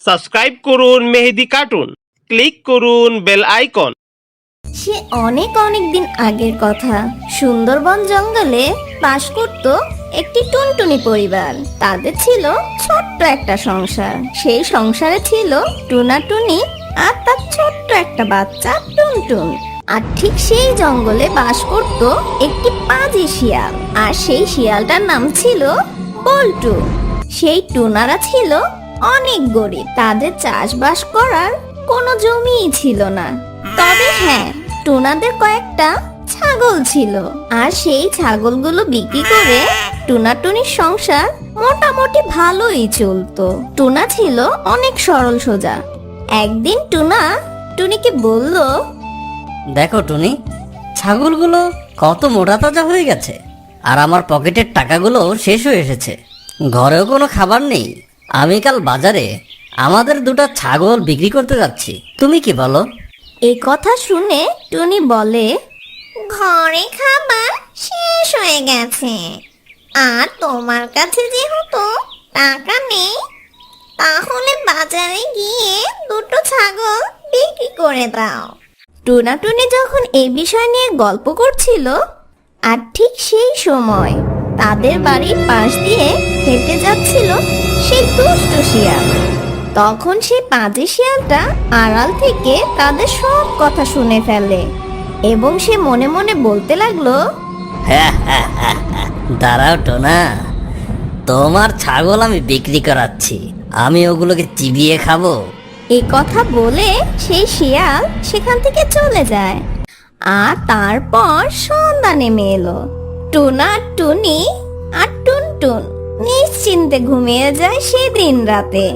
Subscribe করুন মেহেদি cartoon, click করুন bell icon. সে অনেক অনেক দিন আগের কথা। সুন্দরবন জঙ্গলে বাস করত একটি টুনটুনি পরিবার। তাদের ছিল ছোট্ট একটা সংসার। সেই সংসারে ছিল টুনাটুনি আর তার ছোট্ট একটা বাচ্চা টুনটুন। আর ঠিক সেই জঙ্গলে বাস করত একটি পাজি শিয়াল, আর সেই শিয়ালটার নাম ছিল বল্টু। সেই টুনারা ছিল অনেক গরিব। তাদের চাষবাস করার কোনো জমিই ছিল না। তবে হ্যাঁ, টুনাদের কয়েকটা ছাগল ছিল, আর সেই ছাগলগুলো বিক্রি করে টুনাটুনির সংসার মোটামুটি ভালোই চলতো। টুনা ছিল অনেক সরল সোজা। একদিন টুনা টুনিকে বলল, দেখো টুনি, ছাগলগুলো কত মোটা তাজা হয়ে গেছে, আর আমার পকেটের টাকাগুলো শেষ হয়ে এসেছে। ঘরেও কোনো খাবার নেই। আমি কাল বাজারে আমাদের দুটো ছাগল বিক্রি করতে যাচ্ছি, তুমি কি বলো? এই কথা শুনে টুনি বলে, ঘরে খাবার শেষ হয়ে গেছে, আর তোমার কাছে যেহেতু টাকা নেই, তাহলে বাজারে গিয়ে দুটো ছাগল বিক্রি করে দাও। টুনাটুনি যখন এই বিষয় নিয়ে গল্প করছিল, আর ঠিক সেই সময় তাদের বাড়ির পাশ দিয়ে হেঁটে যাচ্ছিল সেই দুষ্ট শিয়াল। তখন সেই পাজি শিয়ালটা আড়াল থেকে তাদের সব কথা শুনে ফেলে, এবং সে মনে মনে বলতে লাগলো, দাঁড়াও টোনা, তোমার ছাগল আমি বিক্রি করাচ্ছি, আমি ওগুলোকে চিবিয়ে খাবো। এই কথা বলে সেই শিয়াল সেখান থেকে চলে যায়। আর তারপর সন্ধ্যা নেমে এলো। টুনা, টুনি আর টুনটুন নিশ্চিন্তে ঘুমিয়ে যায় সেদিন রাতে।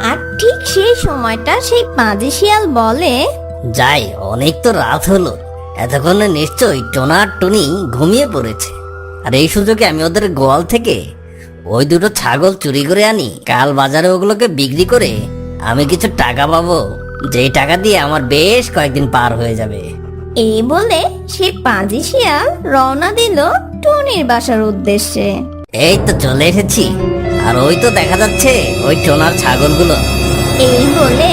আর ঠিক সেই সময়টা সেই পাজি শিয়াল বলে, যাই, অনেক তো রাত হলো, এতক্ষণে নিশ্চয়ই টোনা আর টুনি ঘুমিয়ে পড়েছে। আর এই সুযোগে আমি ওদের গোয়াল থেকে ওই দুটো ছাগল চুরি করে আনি। কাল বাজারে ওগুলোকে বিক্রি করে আমি কিছু টাকা পাবো, যেই টাকা দিয়ে আমার বেশ কয়েকদিন পার হয়ে যাবে। এই বলে সেই পাজি শিয়াল রওনা দিল টুনির বাসার উদ্দেশ্যে। এই তো চলে এসেছি, আর ওই তো দেখা যাচ্ছে ওই টোনার ছাগলগুলো। এই বলে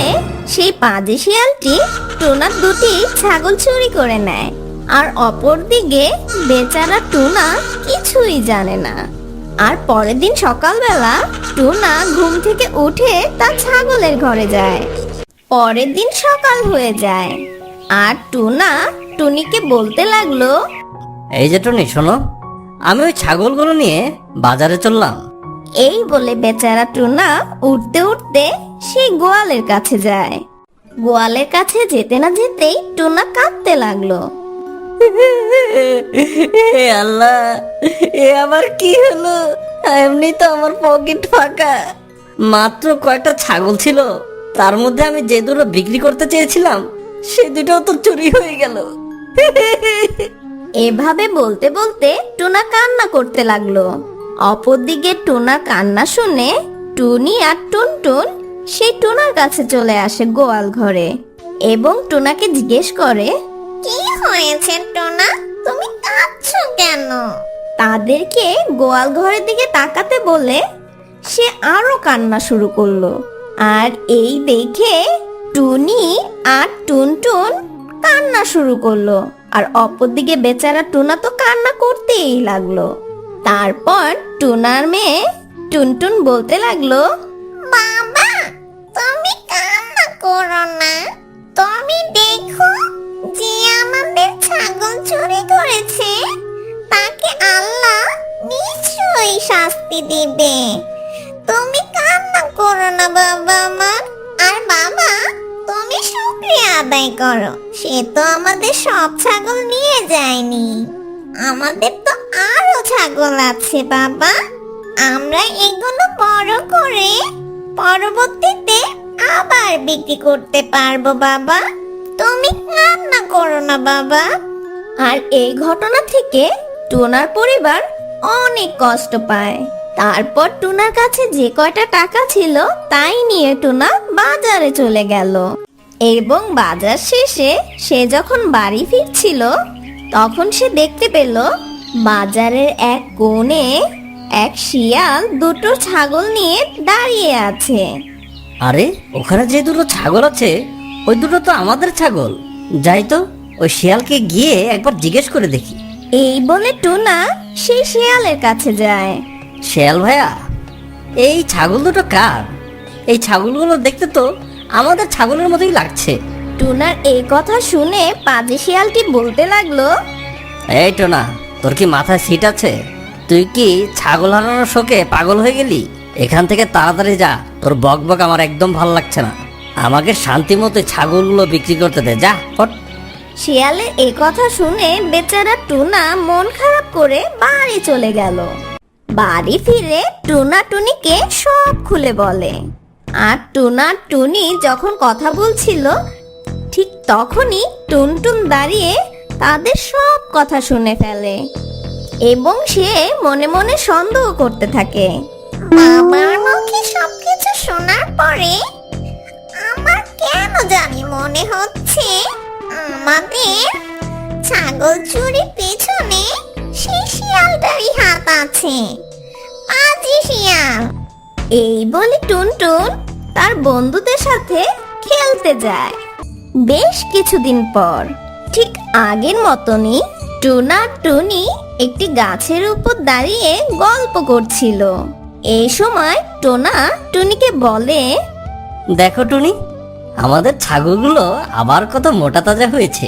সেই পাজি শিয়ালটি টুনার দুটি ছাগল চুরি করে নেয়। আর অপরদিকে বেচারা টুনা কিছুই জানে না। আর পরের দিন সকালবেলা টুনা ঘুম থেকে উঠে তার ছাগলের ঘরে যায়। পরের দিন সকাল হয়ে যায়, আর টুনা টুনিকে বলতে লাগলো, এই যে টুনি, শোনো, আমি ওই ছাগলগুলো নিয়ে বাজারে চললাম। এই বলে বেচারা টুনা উঠতে উঠতে সেই গোয়ালের কাছে যায়। গোয়ালের কাছে যেতে না যেতেই টুনা কাঁদতে লাগলো। হে আল্লাহ, এ আবার কি হলো? এমনি তো আমার পকেট ফাঁকা, মাত্র কয়টা ছাগল ছিল, তার মধ্যে আমি যে দুটো বিক্রি করতে চেয়েছিলাম সে দুটোও তো চুরি হয়ে গেল। এভাবে বলতে বলতে টুনা কান্না করতে লাগলো। অপরদিকে টুনার কান্না শুনে টুনি আর টুনটুন সেই টুনার কাছে চলে আসে গোয়াল ঘরে, এবং টুনাকে জিজ্ঞেস করে, কি হয়েছে টুনা, তুমি কাঁদছো কেন? তাদেরকে গোয়াল ঘরের দিকে তাকাতে বলে সে আরো কান্না শুরু করলো। আর এই দেখে টুনি আর টুনটুন কান্না শুরু করলো, আর অপরদিকে বেচারা টুনা তো কান্না করতেই লাগলো। তারপর টুনার মেয়ে টুনটুন বলতে লাগলো, বাবা, তুমি কান্না করো না, তুমি দেখো, যে আমাদের ছাগল চুরি করেছে তাকে আল্লাহ নিশ্চয়ই শাস্তি দিবে। তুমি কান্না করো না বাবা আমার। আর বাবা, তুমি শুকরিয়া আদায় করো, সে তো আমাদের সব ছাগল নিয়ে যায়নি, আমাদের তো আরো ছাগল আছে বাবা। আমরা এগুলো বড় করে পরবর্তীতে আবার বিক্রি করতে পারবো বাবা। তুমি কান্না করো না বাবা। আর এই ঘটনা থেকে টুনার পরিবার অনেক কষ্ট পায়। তারপর টুনার কাছে যে কয়টা টাকা ছিল তাই নিয়ে টুনা বাজারে চলে গেল। এবং বাজার শেষে সে যখন বাড়ি ফিরছিল, তখন সে দেখতে পেল বাজারের এক কোণে এক শিয়াল দুটো ছাগল নিয়ে দাঁড়িয়ে আছে। আরে ওখানে যে দুটো ছাগল আছে ওই দুটো তো আমাদের ছাগল। যাই তো ওই শিয়ালকে গিয়ে একবার জিজ্ঞেস করে দেখি। এই বলে টুনা সেই শিয়ালের কাছে যায়। শিয়াল ভাইয়া, এই ছাগল দুটো কার? এই ছাগলগুলো দেখতে তো আমাদের ছাগলের মতোই লাগছে। টুনার এই কথা শুনে পাজি শিয়ালটি বলতে লাগলো, এই টোনা, তোর কি মাথায় সিট আছে? তুই কি ছাগল হারানোর শোকে পাগল হয়ে গেলি? এখান থেকে তাড়াতাড়ি যা, তোর বক বক আমার একদম ভালো লাগছে না। আমাকে শান্তি মতো ছাগলগুলো বিক্রি করতে দে, যা হট। শিয়ালের এই কথা শুনে বেচারা টুনা মন খারাপ করে বাড়ি চলে গেল। বাড়ি ফিরে টুনা টুনিকে সব খুলে বলে। আর টুনা টুনি যখন কথা বলছিল ঠিক তখনই টুনটুন দাঁড়িয়ে তাদের সব কথা শুনে ফেলে এবং সে মনে মনে সন্দেহ করতে থাকে। বাবার মুখে সবকিছু শোনার পরে আমার কেন জানি মনে হচ্ছে আমাদের ছাগল চুরির পেছনে সেই শিয়ালটারই হাত আছে। পাজি শিয়াল। এই বলে টুনটুন তার বন্ধুদের সাথে খেলতে যায়। বেশ কিছুদিন পর ঠিক আগের মতনই টুনা টুনি একটি গাছের উপর দাঁড়িয়ে গল্প করছিল। এই সময় টোনা টুনিকে বলে, দেখো টুনি, আমাদের ছাগলগুলো আবার কত মোটা তাজা হয়েছে।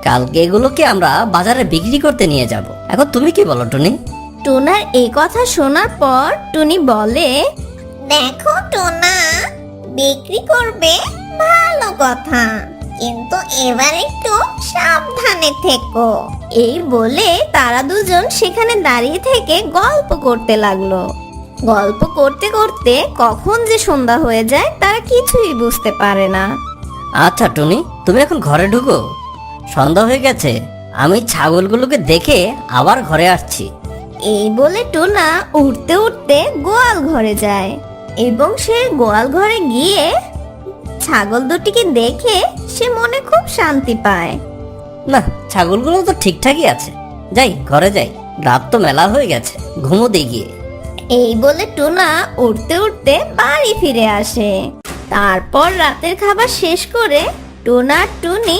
কালকে এগুলোকে আমরা বাজারে বিক্রি করতে নিয়ে যাব। এখন তুমি কি বলো টুনি? টোনার এই কথা শোনার পর টুনি বলে, দেখো টোনা, বিক্রি করবে ভালো কথা, কিন্তু এবার একটু সাবধানে থেকো। এই বলে তারা দুজন সেখানে দাঁড়িয়ে থেকে গল্প করতে লাগলো। গল্প করতে করতে কখন যে সন্ধ্যা হয়ে যায় তারা কিছুই বুঝতে পারে না। আচ্ছা টুনি, তুমি এখন ঘরে ঢুকো, সন্ধ্যা হয়ে গেছে। আমি ছাগলগুলোকে দেখে আবার ঘরে আসছি। এই বলে টুনা উঠতে উঠতে গোয়াল ঘরে যায় এবং সে গোয়াল ঘরে গিয়ে ছাগল দুটিকে দেখে সে মনে খুব শান্তি পায়। না, ছাগলগুলো তো ঠিকঠাকই আছে। যাই, ঘরে যাই, রাত তো মেলা হয়ে গেছে, ঘুমোতে গিয়ে। এই বলে টুনা উঠতে উঠতে বাড়ি ফিরে আসে। তারপর রাতের খাবার শেষ করে টুনা আর টুনি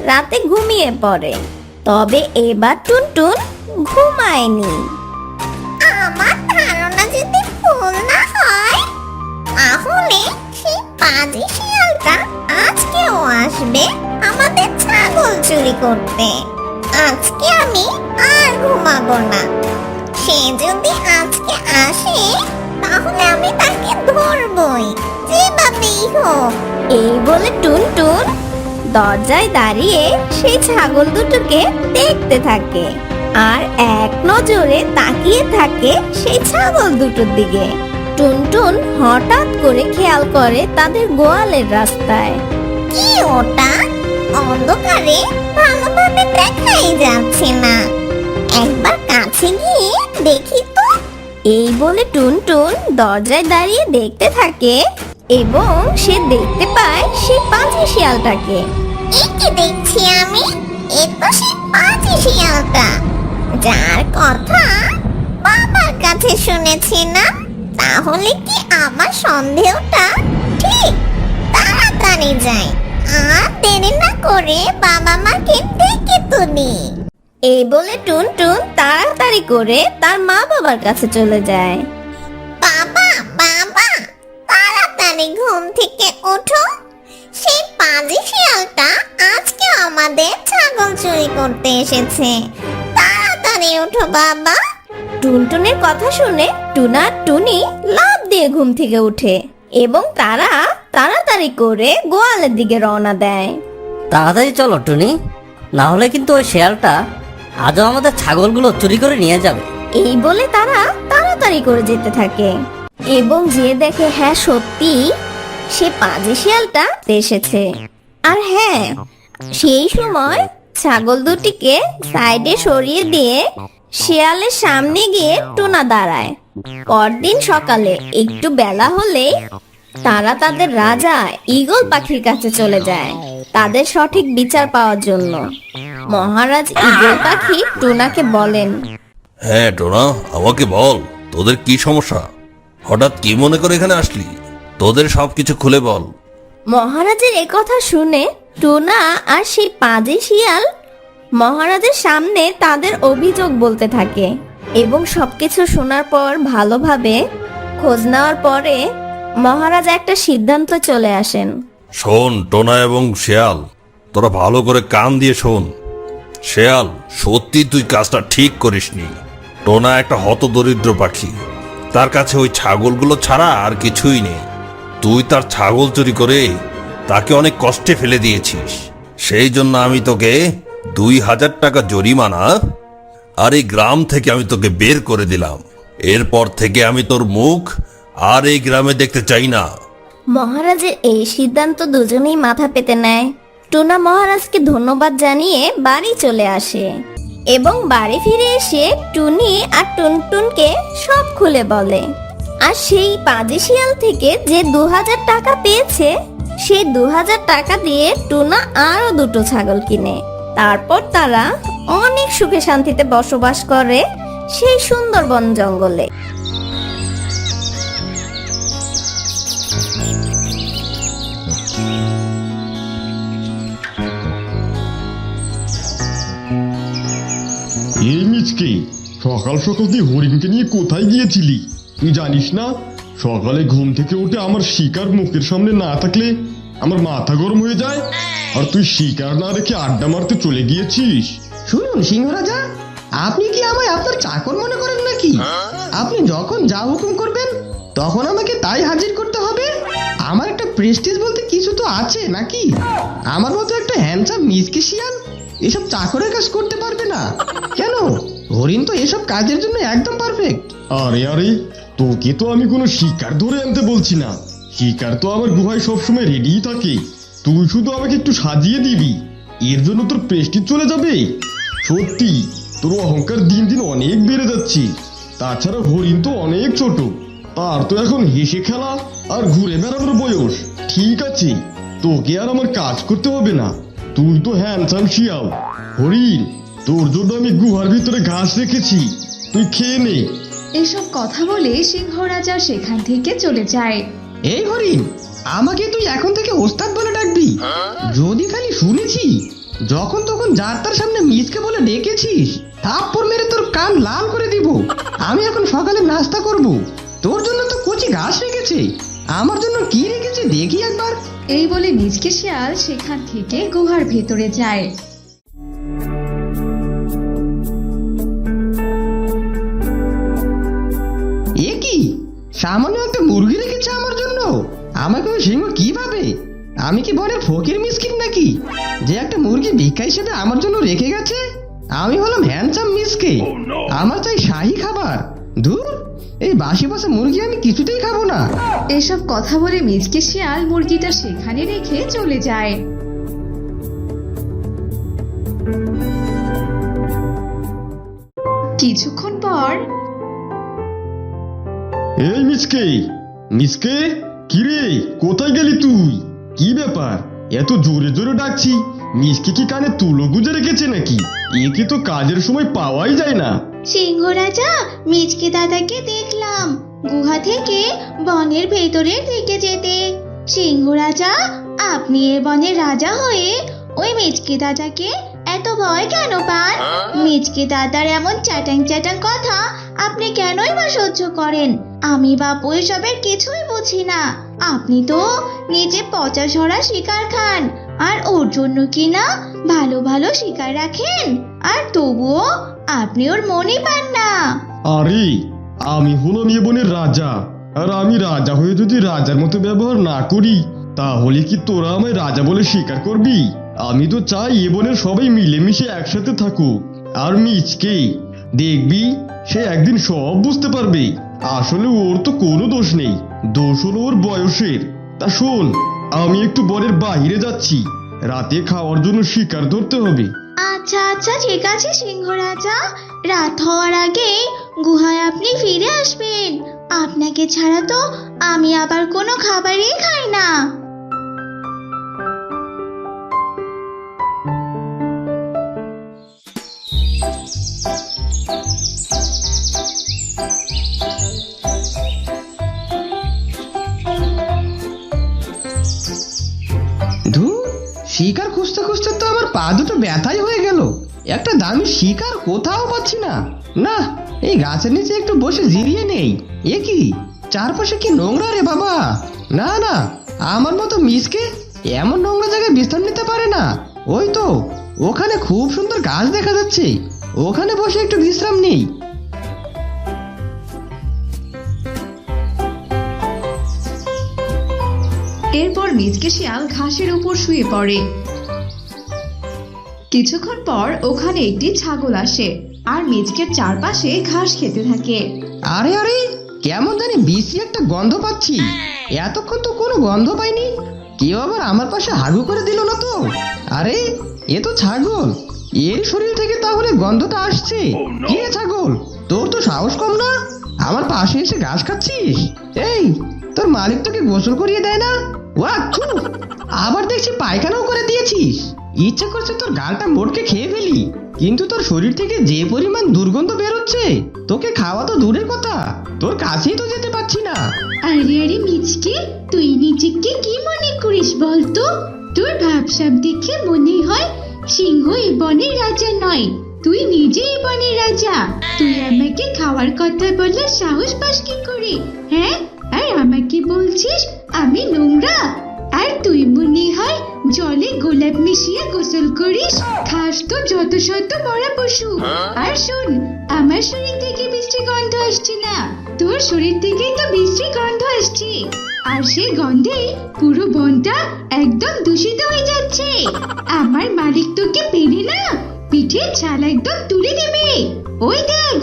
রাতে ঘুমিয়ে পড়ে। তবে এবার টুনটুন ঘুমায়নি। আমার ধারণা যদি ভুল না হয় তাহলে সেই পাজি শিয়ালটা আজকেও আসবে আমাদের ছাগল চুরি করতে। আজকে আমি আর ঘুমাবো না। সে যদি আজকে আসে তাহলে আমি তাকে ধরবই, যেভাবেই হোক। এই বলে টুনটুন দরজায় দাঁড়িয়ে সেই ছাগল দুটোকে দেখতে থাকে আর এক নজরে তাকিয়ে থাকে সেই ছাগল দুটোর দিকে। টুনটুন হঠাৎ করে খেয়াল করে তাদের গোয়ালের রাস্তায়। কি ওটা? অন্ধকারে ভালোভাবে দেখাই যাচ্ছে না, একবার কাছে গিয়ে দেখি তো। এই বলে টুনটুন দরজায় দাঁড়িয়ে দেখতে থাকে এবং সে দেখতে পায় সেই পাজি শিয়ালটাকে। একে দেখছি আমি, এ তো সেই পাজি শিয়ালটা যার কথা বাবার কাছে শুনেছি না? তাহলে কি আমার সন্দেহটা ঠিক? তাড়াতাড়ি যাই, আর দেরি না করে বাবা মাকে ডেকে তুলি। এই বলে টুনটুন তাড়াতাড়ি করে তার মা বাবার কাছে চলে যায়। বাবা, বাবা, তাড়াতাড়ি ঘুম থেকে ওঠো, সেই পাজি শিয়ালটা আজকে আমাদের ছাগল চুরি করতে এসেছে। তাড়াতাড়ি ওঠো বাবা। টুনটুনের কথা শুনে টুনা টুনি লাফ দিয়ে ঘুম থেকে উঠে এবং তারা তাড়াতাড়ি করে গোয়ালের দিকে রওনা দেয়। তাড়াতাড়ি চলো টুনি, না হলে কিন্তু ওই শিয়ালটা আজও আমাদের ছাগলগুলো চুরি করে নিয়ে যাবে। এই বলে তারা তাড়াতাড়ি করে যেতে থাকে এবং যে দেখে হ্যাঁ সত্যি সে পাজি শিয়ালটা এসেছে। আর হ্যাঁ, সেই সময় ছাগল দুটিকে সাইডে সরিয়ে দিয়ে শিয়ালের সামনে গিয়ে টুনা দাঁড়ায়। পরদিন সকালে একটু বেলা হলেই তারা তাদের রাজা ঈগল পাখির কাছে চলে যায় তাদের সঠিক বিচার পাওয়ার জন্য। মহারাজ ঈগল পাখি টুনাকে বলেন, হ্যাঁ টোনা, আমাকে বল, তোদের কি সমস্যা? হঠাৎ কি মনে করে এখানে আসলি? তোদের সবকিছু খুলে বল। মহারাজের কথা শুনে টোনা আর সেই পাজি শিয়াল মহারাজের সামনে তাদের অভিযোগ বলতে থাকে এবং সবকিছু শোনার পর ভালোভাবে খোঁজ নেওয়ার পরে মহারাজ একটা সিদ্ধান্ত চলে আসেন। শোন টোনা এবং শেয়াল, তোরা ভালো করে কান দিয়ে শোন। শেয়াল, সত্যি তুই কাজটা ঠিক করিসনি। টোনা একটা হতদরিদ্র পাখি, তার কাছে ওই ছাগলগুলো ছাড়া আর কিছুই নেই। তুই তার ছাগল চুরি করে তাকে অনেক কষ্টে ফেলে দিয়েছিস। সেই জন্য আমি তোকে 2000 টাকা জরিমানা আর এই গ্রাম থেকে আমি তোকে বের করে দিলাম। এরপর থেকে আমি তোর মুখ আর এই গ্রামে দেখতে চাই না। মহারাজের এই সিদ্ধান্ত দুজনেই মাথা পেতে নেয়। টোনা মহারাজকে ধন্যবাদ জানিয়ে বাড়ি চলে আসে এবং বাড়ি ফিরে এসে টুনি আর টুনটুনকে সব খুলে বলে। আর সেই পাজি শিয়াল থেকে যে 2000 টাকা পেয়েছে, সেই 2000 টাকা দিয়ে টুনা আরো 2টো ছাগল কিনে। তারপর তারা অনেক সুখে শান্তিতে বসবাস করে সেই সুন্দর বন জঙ্গলে। এই মিচকে, সকাল সকাল তুই হরিণকে নিয়ে কোথায় গিয়েছিলি? তুই জানিস না সকালে ঘুম থেকে উঠে আমার শিকার মুখের সামনে না থাকলে আমার মাথা গরম হয়ে যায়। আর তুই শিকার না রেখে আড্ডা মারতে চলে গিয়েছিস। শুনুন সিংহরাজা, আপনি কি আমায় আপনার চাকর মনে করেন নাকি? আপনি যখন যা হুকুম করবেন তখন আমাকে তাই হাজির করতে হবে। আমার একটা প্রেস্টিজ বলতে কিছু তো আছে নাকি? আমার মতো একটা হ্যান্ডসাম মিসকে শিয়াল এসব চাকরের কাজ করতে পারবে না কেন? হরিণ তো এসব কাজের জন্য একদম পারফেক্ট। আরে আরে, তোকে তো আমি কোনো শিকার ধরে আনতে বলছি না। শিকার তো আমার গুহায় সবসময় রেডিই থাকে। তুই শুধু আমাকে একটু সাজিয়ে দিবি, এর জন্য তোর প্রেস্টিজ চলে যাবে। সত্যি তোর অহংকার দিন দিন অনেক বেড়ে যাচ্ছে। তাছাড়া হরিণ তো অনেক ছোট, তার তো এখন হেসে খেলা আর ঘুরে বেড়ানোর বয়স। ঠিক আছে, তোকে আর আমার কাজ করতে হবে না। তুই তো হ্যান্ডসাম শিয়াল। হরিণ, তোর জন্য আমি গুহার ভিতরে ঘাস রেখেছি, তুই খেয়ে নে। এসব কথা বলে সিংহরাজা সেখান থেকে চলে যায়। এই হরিণ, আমাকে তুই এখন থেকে ওস্তাদ বলে ডাকবি। যদি খালি শুনেছি যখন তখন যার তার সামনে মিসকে বলে ডেকেছিস, থাপ্পড় মেরে তোর কান লাল করে দিব। আমি এখন সকালে নাস্তা করব। তোর জন্য তো কচি ঘাস রেখেছে, আমার জন্য কি রেখেছে দেখি একবার। এই বলে মিচকে শিয়াল সেখান থেকে গুহার ভেতরে যায়। এ কি, সামান্য একটা মুরগি রেখেছে আমার জন্য? আমাকে ওই সিংহ কি ভাবে? আমি কি বলে ফকির মিসকিন নাকি যে একটা মুরগি ভিক্ষা হিসেবে আমার জন্য রেখে গেছে? আমি হলাম হ্যান্ডসাম মিসকে, আমার চাই শাহী খাবার। ধুর, এই বাসি বাসা মুরগি আমি কিছুতেই খাবো না। এসব কথা বলে মিচকে শিয়াল মুরগিটা সেখানে রেখে চলে যায়। কিছুক্ষণ পর এই মিচকে, মিচকে, কিরে কোথায় গেলি তুই? কি ব্যাপার, এত জোরে জোরে ডাকছি? মিচকে কি কানে তুলো গুজে রেখেছে নাকি? একে তো কাজের সময় পাওয়াই যায় না। সিংহরাজা, মিচকে দাদাকে দেখলাম গুহা থেকে বনের ভেতরের দিকে যেতে। সিংহরাজা, আপনি এ বনের রাজা হয়ে ওই মিচকে দাদাকে এত ভয় কেন পান? মিচকে দাদার এমন চ্যাটাং চ্যাটাং কথা আপনি কেনই বা সহ্য করেন? আমি বাপু এসবের কিছুই বুঝি না। আপনি তো নিজে পচা সরা শিকার খান, আর ওর জন্য কিনা ভালো ভালো শিকার রাখেন, আর তবুও আপনি ওর মনই পান না। আরে, আমি হলাম এ বনের রাজা, আর আমি রাজা হয়ে যদি রাজার মতো ব্যবহার না করি তাহলে কি তোরা আমায় রাজা বলে স্বীকার করবি? আমি তো চাই এ বনের সবাই মিলেমিশে একসাথে থাকুক। আর মিচকে, দেখবি সে একদিন সব বুঝতে পারবে। আসলে ওর তো কোনো দোষ নেই, দোষ হলো ওর বয়সের। তা শোন, আমি একটু বনের বাইরে যাচ্ছি, রাতে খাওয়ার জন্য শিকার ধরতে হবে। আচ্ছা আচ্ছা, ঠিক আছে সিংহরাজা, রাত হওয়ার আগে গুহায় আপনি ফিরে আসবেন। আপনাকে ছাড়া তো আমি আবার কোনো খাবারই খাই না। ধু, শিকার খুঁজতে খুঁজতে তো আমার পা দুটো ব্যথাই হয়ে গেল। একটা দামি শিকার কোথাও পাচ্ছি না। না, এই গাছের নিচে একটু বসে জিরিয়ে নেই। এ কি, চারপাশে কি নোংরা রে বাবা! না না, আমার মতো মিসকে এমন নোংরা জায়গায় বিশ্রাম নিতে পারে না। ওই তো, ওখানে খুব সুন্দর গাছ দেখা যাচ্ছে, ওখানে বসে একটু বিশ্রাম নেই। এরপর মিচকে শিয়াল ঘাসের উপর শুয়ে পড়ে। কিছুক্ষণ পর ওখানে একটি ছাগল আসে আর মিচকের চারপাশে ঘাস খেতে থাকে। আরে আরে, কেমন জানি বিশ্রী একটা গন্ধ পাচ্ছি। এতক্ষণ তো কোনো গন্ধ পাইনি। কেউ আবার আমার পাশে হাগু করে দিল না তো? আরে, এ তো ছাগল, এর শরীর থেকে তাহলে গন্ধটা আসছে। কে ছাগল, তোর তো সাহস কম না, আমার পাশে এসে ঘাস খাচ্ছিস? এই, তোর মালিক তোকে গোসল করিয়ে দেয় না? ওয়াচ্ছু, আবার দেখছি পায়খানাও করে দিয়েছিস। ইচ্ছে করছে তোর গালটা মোটকে খেয়ে ফেলি, কিন্তু তোর শরীর থেকে যে পরিমাণ দুর্গন্ধ বেরোচ্ছে, তোকে খাওয়া তো দূরের কথা, তোর কাছেই তো যেতে পারছি না। আরে আরে মিচকে, তুই নিজেকে কি মনে করিস বলতো? তোর ভাবসাব দেখে মনে হয় সিংহ এই বনের রাজা নয়, তুই নিজে এই বনের রাজা। তুই আমাকে খাওয়ার কথা বলার সাহস পাস কি করে, হ্যাঁ? আর আমাকে বলছিস আমি নোংরা? আর তুই মনে হয় জলে গোলাপ মিশিয়ে গোসল করিস, খাস তো যত শত মরা পশু। আর শোন, আমার শরীর থেকে বিশ্রী গন্ধ আসছে না, তোর শরীর থেকেই তো বিশ্রী গন্ধ আসছে। আর সেই গন্ধে পুরো বনটা একদম দূষিত হয়ে যাচ্ছে। আমার মালিক তোকে পেরে না পিঠে ছাল একদম তুলে দেবে। ওই দেখ,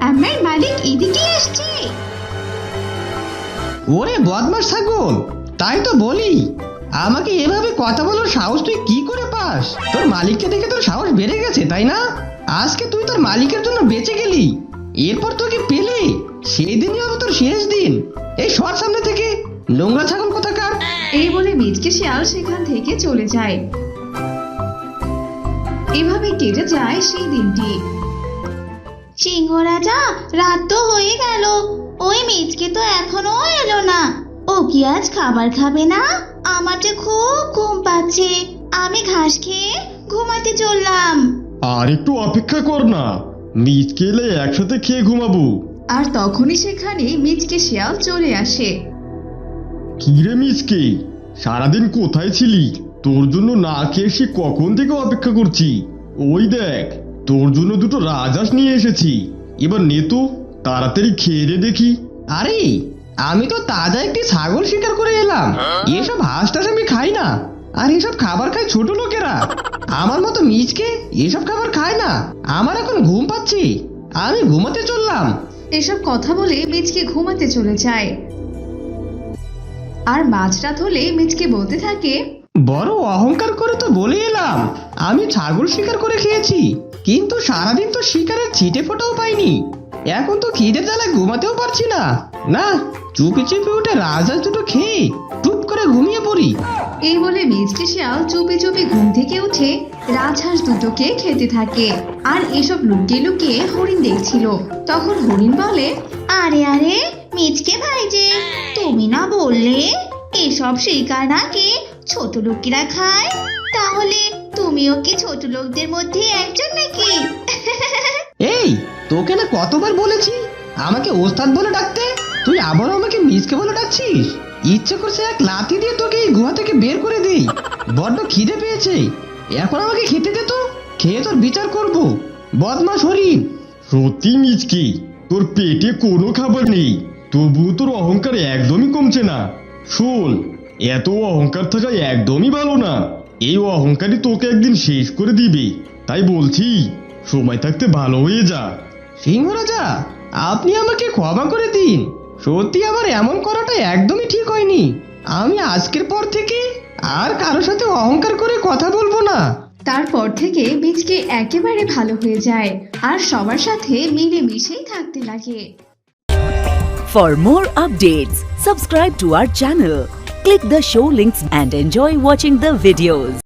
আমার মালিক এদিকে আসছে। ওরে বদমাস ছাগল, তাই তো বলি, আমাকে এভাবে কথা বলার সাহস তুই কি করে পাস? তোর মালিককে দেখে তোর সাহস বেড়ে গেছে, তাই না? আজকে তুই তোর মালিকের জন্য বেঁচে গেলি, এরপর তোকে পেলে সেই দিনই হবে তোর শেষ দিন। এই সর সামনে থেকে, নোংরা ছাগল কোথাকার! এই বলে মিচকে শিয়াল সেখান থেকে চলে যায়। এভাবে কেটে যায় সেই দিনটি। সিংহ রাজা, রাত তো হয়ে গেল, ওই মিচকে তো এখনো এলো না। ও কি আজ খাবার খাবে না? আমার যে খুব ঘুম পাচ্ছে, আমি ঘাস খেয়ে ঘুমাতে চললাম। আর একটু অপেক্ষা কর না, মিচকে এলে একসাথে খেয়ে ঘুমাবো। আর তখনই সেখানে মিচকে শিয়াল চলে আসে। কি রে মিচকে, সারাদিন কোথায় ছিলি? তোর জন্য না খেয়ে সে কখন থেকে অপেক্ষা করছি। ওই দেখ, তোর জন্য দুটো রাজহাঁস নিয়ে এসেছি, এবার নে তো, তাড়াতাড়ি খেয়ে রে দেখি। আরে, আমি তো তাজা একটি ছাগল শিকার করে এলাম, এসব হাঁস টাস আমি খাই না। আর এসব খাবার খায় ছোট লোকেরা, আমার মতো মিচকে এসব খাবার খায় না। আমার এখন ঘুম পাচ্ছে, আমি ঘুমাতে চললাম। এসব কথা বলে মিচকে ঘুমাতে চলে যায়। আর মাঝরাত হলে মিচকে বলতে থাকে, বড় অহংকার করে তো বলে এলাম আমি ছাগল শিকার করে খেয়েছি, কিন্তু সারাদিন তো শিকারের ছিটে ফোটাও পাইনি। এখন তো খিদের জ্বালায় ঘুমাতেও পারছি না। না, চুপি চুপি উঠে রাজহাঁস দুটো খেয়ে টুপ করে ঘুমিয়ে পড়ি। এই বলে মিচকে শিয়াল চুপি চুপি ঘুম থেকে উঠে রাজহাঁস দুটোকে খেতে থাকে। আর এসব লুকিয়ে লুকিয়ে হরিণ দেখছিল। তখন হরিণ বলে, আরে আরে মিচকে ভাই যে, তুমি না বললে এসব শিকার নাকি ছোট লোকেরা খায়? তাহলে তুমিও কি ছোট লোকদের মধ্যে একজন নাকি? এই, তোকে না কতবার বলেছি আমাকে ওস্তাদ বলে ডাকতে, তুই আবারও আমাকে মিচকে বলে ডাকছিস? ইচ্ছে করছে এক লাথি দিয়ে তোকে এই গুহা থেকে বের করে দেই। বড্ড খিদে পেয়েছে, এখন আমাকে খেতে দে তো, খেয়ে তোর বিচার করব। বদমাশ হরিণ! সত্যি মিচকে, তোর পেটে কোনো খাবার নেই, তবুও তোর অহংকার একদমই কমছে না। শোন, এত অহংকার থাকা একদমই ভালো না, এই অহংকারই তোকে একদিন শেষ করে দিবে। তাই বলছি, সময় থাকতে ভালো হয়ে যা। সিংহ রাজা, আপনি আমাকে ক্ষমা করে দিন, সত্যি আমার এমন করাটা একদমই ঠিক হয়নি। আমি আজকের পর থেকে আর কারো সাথে অহংকার করে কথা বলবো না। তারপর থেকে মিচকে একেবারে ভালো হয়ে যায় আর সবার সাথে মিলেমিশেই থাকতে লাগে। For more updates, subscribe to our channel, click the show links and enjoy watching the videos.